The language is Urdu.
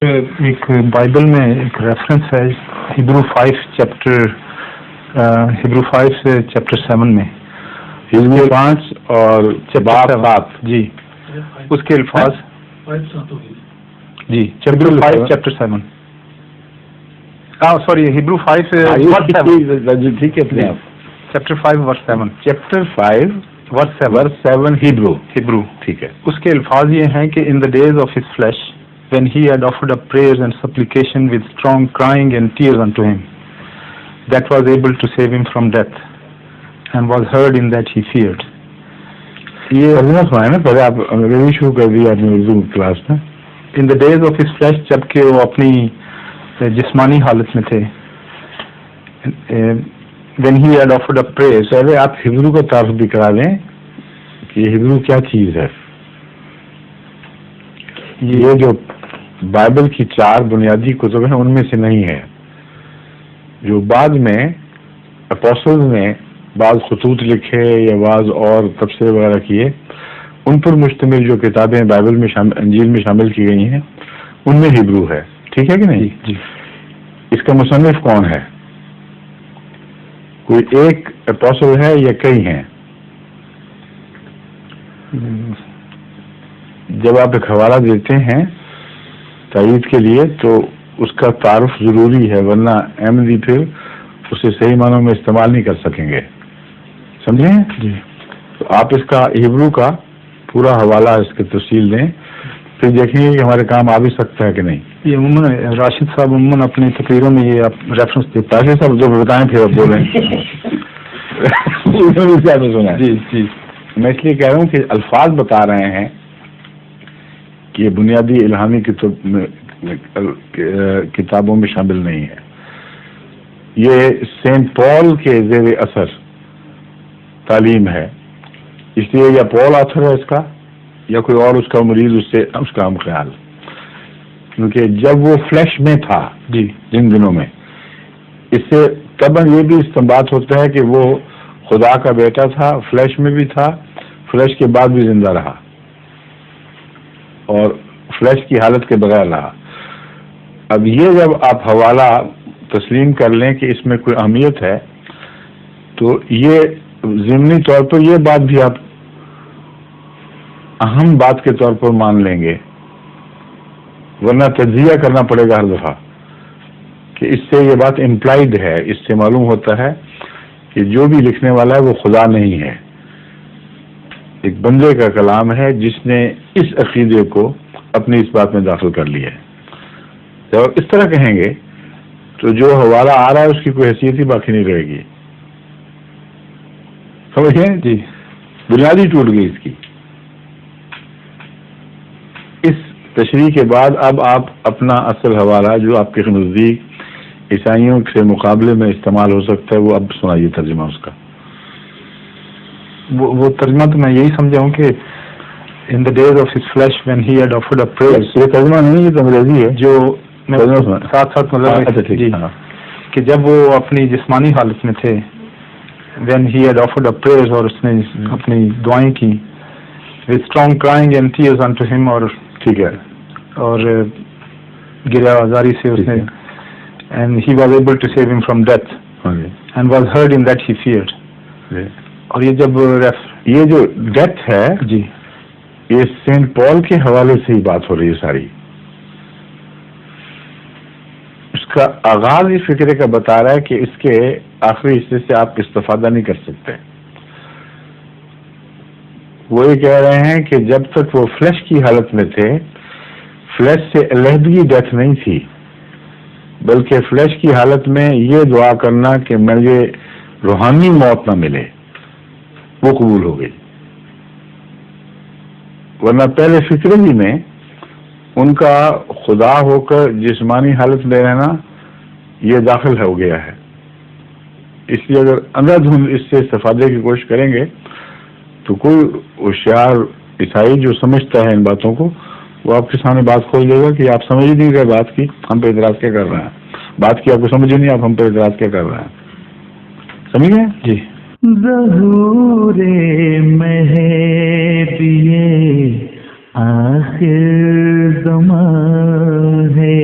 ایک بائبل میں ایک ریفرنس ہے ہیبرو 5 چیپٹر 7 میں، ہیبرو 5 اور باب 7 جی اس کے الفاظ جی ہیبرو 5 چیپٹر 7 سوری ہیبرو 5 ٹھیک ہے چیپٹر 5 ورس 7 چیپٹر 5 ورس 7 ہیبرو ٹھیک ہے. اس کے الفاظ یہ ہیں کہ in the days of his flesh when he had offered up prayers and supplication with strong crying and tears unto him that was able to save him from death and was heard in that he feared. یہ ترجمہ سنا ہے نا پہلے، آپ انگریزی شروع کر دی آپ نے اردو کلاس میں. in the days of his flesh جبکہ وہ اپنی جسمانی حالت میں تھے، when he had offered up prayers. پہلے آپ ہیبرو کا تعارف بھی کرا دیں کہ ہیبرو کیا چیز ہے. یہ جو بائبل کی 4 بنیادی کتب ہیں ان میں سے نہیں ہے. جو بعد میں اپوسٹلز نے بعض خطوط لکھے یا بعض اور تفسیر وغیرہ کیے، ان پر مشتمل جو کتابیں بائبل میں انجیل میں شامل کی گئی ہیں ان میں ہیبرو ہے. ٹھیک ہے کہ نہیں؟ جی. اس کا مصنف کون ہے؟ کوئی ایک اپوسٹل ہے یا کئی ہیں؟ جب آپ ایک حوالہ دیتے ہیں تائید کے لیے تو اس کا تعارف ضروری ہے، ورنہ احمدی پھر اسے صحیح معنوں میں استعمال نہیں کر سکیں گے. سمجھیں؟ جی. تو آپ اس کا ہیبرو کا پورا حوالہ اس کی تفصیل دیں، پھر دیکھیں گے کہ ہمارے کام آ بھی سکتا ہے کہ نہیں. یہ عموماً راشد صاحب عموماً اپنی تقریروں میں یہ آپ ریفرنس دیتے ہیں. راشد صاحب جو بتائیں پھر آپ بولیں. سنا جی جی. میں اس لیے کہہ رہا ہوں کہ الفاظ بتا رہے ہیں کہ یہ بنیادی الہامی کتابوں میں شامل نہیں ہے. یہ سینٹ پال کے زیر اثر تعلیم ہے، اس لیے یا پال آتھر ہے اس کا یا کوئی اور اس کا مرید اس کا ہم خیال، کیونکہ جب وہ فلیش میں تھا جی جن دنوں میں، اس سے طبعاً یہ بھی استنباط ہوتا ہے کہ وہ خدا کا بیٹا تھا، فلیش میں بھی تھا، فلیش کے بعد بھی زندہ رہا اور فلیش کی حالت کے بغیر رہا. اب یہ جب آپ حوالہ تسلیم کر لیں کہ اس میں کوئی اہمیت ہے تو یہ ضمنی طور پر یہ بات بھی آپ اہم بات کے طور پر مان لیں گے، ورنہ تجزیہ کرنا پڑے گا ہر دفعہ کہ اس سے یہ بات امپلائڈ ہے. اس سے معلوم ہوتا ہے کہ جو بھی لکھنے والا ہے وہ خدا نہیں ہے، ایک بندے کا کلام ہے جس نے اس عقیدے کو اپنی اس بات میں داخل کر لیا ہے. جب اس طرح کہیں گے تو جو حوالہ آ رہا ہے اس کی کوئی حیثیت ہی باقی نہیں رہے گی. سمجھیں؟ جی. بنیادی ٹوٹ گئی اس کی. اس تشریح کے بعد اب آپ اپنا اصل حوالہ جو آپ کے نزدیک عیسائیوں سے مقابلے میں استعمال ہو سکتا ہے وہ اب سنائیے ترجمہ اس کا. وہ ترجمہ تو میں یہی سمجھا ہوں کہ in the days of his flesh when he had offered up prayers. یہ ترجمہ نہیں، یہ تو انگریزی ہے جو ساتھ ساتھ مطلب جی کہ جب وہ اپنی جسمانی حالت میں تھے when he had offered up prayers اور اس نے اپنی دعائیں کی with strong crying and tears unto him اور ٹھیک ہے اور گریہ آزاری سے اس نے and he was able to save him from death and was heard in that he feared. اور یہ جب یہ جو ڈیتھ ہے جی یہ سینٹ پال کے حوالے سے ہی بات ہو رہی ہے ساری. اس کا آغاز اس فکرے کا بتا رہا ہے کہ اس کے آخری حصے سے آپ استفادہ نہیں کر سکتے. وہ یہ کہہ رہے ہیں کہ جب تک وہ فلیش کی حالت میں تھے، فلیش سے علیحدگی ڈیتھ نہیں تھی، بلکہ فلیش کی حالت میں یہ دعا کرنا کہ مجھے روحانی موت نہ ملے وہ قبول ہو گئی. ورنہ پہلے فکرے ہی میں ان کا خدا ہو کر جسمانی حالت میں رہنا یہ داخل ہو گیا ہے. اس لیے اگر اندھا دھند اس سے استفادے کی کوشش کریں گے تو کوئی ہوشیار عیسائی جو سمجھتا ہے ان باتوں کو وہ آپ کے سامنے بات کھول دے گا کہ آپ سمجھ ہی نہیں رہے بات کی، ہم پہ اعتراض کیا کر رہے ہیں، بات کی آپ کو سمجھ ہی نہیں، آپ ہم پہ اعتراض کیا کر رہے ہیں. سمجھ گئے؟ جی. ظہور مہدی آخر زماں ہے